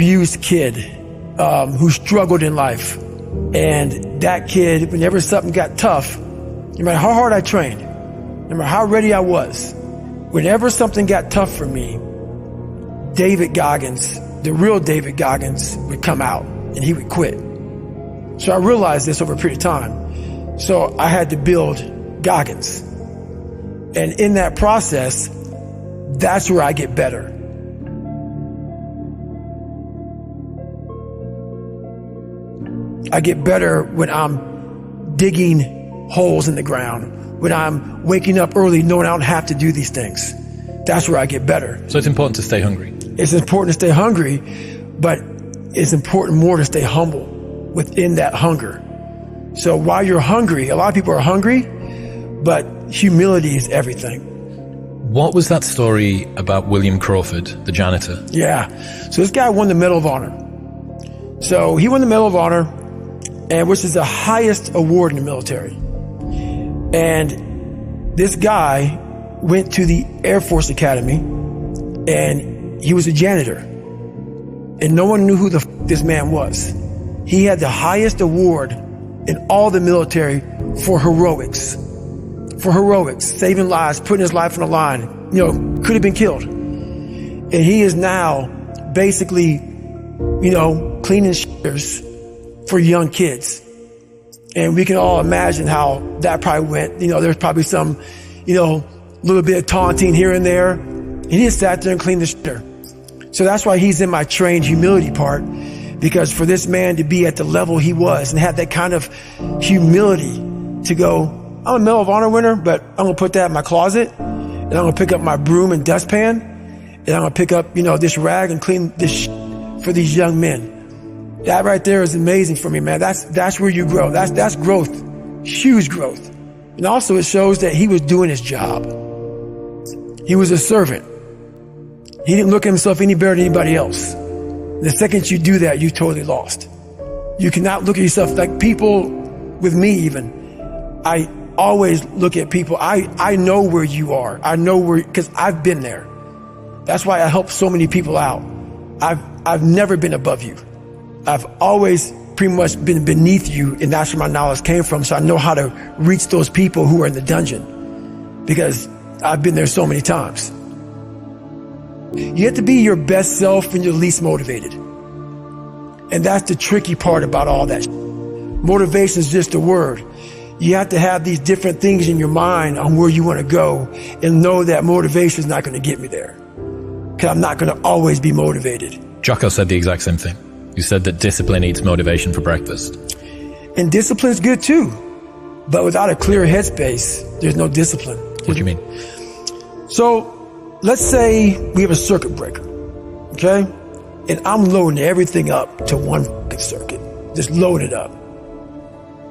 abused kid who struggled in life. And that kid, whenever something got tough, no matter how hard I trained, no matter how ready I was, whenever something got tough for me, David Goggins, the real David Goggins, would come out and he would quit. So I realized this over a period of time. So I had to build Goggins. And in that process, that's where I get better. I get better when I'm digging holes in the ground, when I'm waking up early knowing I don't have to do these things. That's where I get better. So it's important to stay hungry. It's important to stay hungry, but it's important more to stay humble within that hunger. So while you're hungry, a lot of people are hungry, but humility is everything. What was that story about William Crawford, the janitor? Yeah. So this guy won the Medal of Honor. So he won the Medal of Honor, and which is the highest award in the military. And this guy went to the Air Force Academy, and he was a janitor. And no one knew who this man was. He had the highest award in all the military for heroics. For heroics, saving lives, putting his life on the line. You know, could have been killed. And he is now basically, you know, cleaning shitters for young kids. And we can all imagine how that probably went. You know, there's probably some, you know, little bit of taunting here and there. And he just sat there and cleaned the shitter. So that's why he's in my trained humility part, because for this man to be at the level he was and have that kind of humility to go, I'm a Medal of Honor winner, but I'm going to put that in my closet, and I'm going to pick up my broom and dustpan, and I'm going to pick up, you know, this rag and clean this for these young men. That right there is amazing for me, man. That's where you grow. That's growth, huge growth. And also it shows that he was doing his job. He was a servant. He didn't look at himself any better than anybody else. The second you do that, you totally lost. You cannot look at yourself like people with me even. I always look at people. I know where you are. I know where, because I've been there. That's why I help so many people out. I've never been above you. I've always pretty much been beneath you, and that's where my knowledge came from. So I know how to reach those people who are in the dungeon, because I've been there so many times. You have to be your best self when you're least motivated. And that's the tricky part about all that. Motivation is just a word. You have to have these different things in your mind on where you want to go, and know that motivation is not going to get me there, because I'm not going to always be motivated. Jocko said the exact same thing. You said that discipline eats motivation for breakfast. And discipline is good too. But without a clear headspace, there's no discipline. What do you mean? So let's say we have a circuit breaker, okay? And I'm loading everything up to one circuit. Just load it up.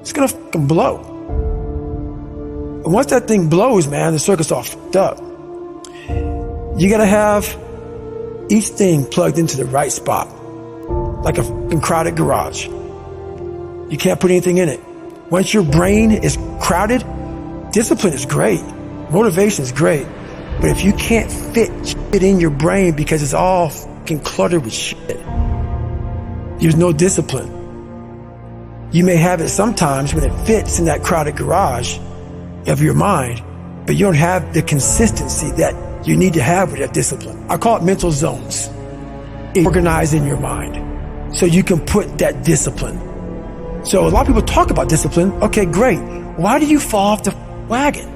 It's gonna fucking blow. And once that thing blows, man, the circuit's all fucked up. You gotta have each thing plugged into the right spot, like a fucking crowded garage. You can't put anything in it. Once your brain is crowded, discipline is great. Motivation is great. But if you can't fit shit in your brain because it's all fucking cluttered with shit, there's no discipline. You may have it sometimes when it fits in that crowded garage of your mind, but you don't have the consistency that you need to have with that discipline. I call it mental zones. Organize in your mind so you can put that discipline. So a lot of people talk about discipline. Okay, great. Why do you fall off the wagon?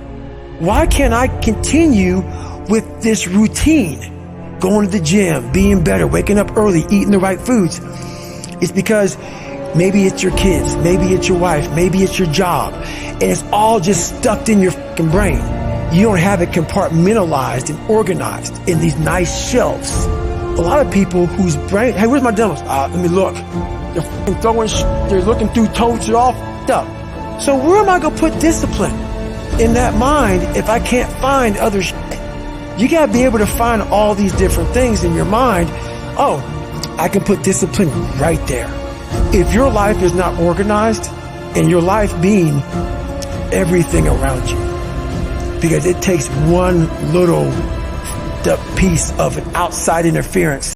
Why can't I continue with this routine? Going to the gym, being better, waking up early, eating the right foods. It's because maybe it's your kids, maybe it's your wife, maybe it's your job, and it's all just stuck in your fucking brain. You don't have it compartmentalized and organized in these nice shelves. A lot of people whose brain, hey, where's my demos? Let me look. They're fucking throwing they're looking through totes, they're all fucked up. So where am I gonna put discipline in that mind if I can't find other shit? You gotta be able to find all these different things in your mind. Oh, I can put discipline right there. If your life is not organized, and your life being everything around you, because it takes one little piece of an outside interference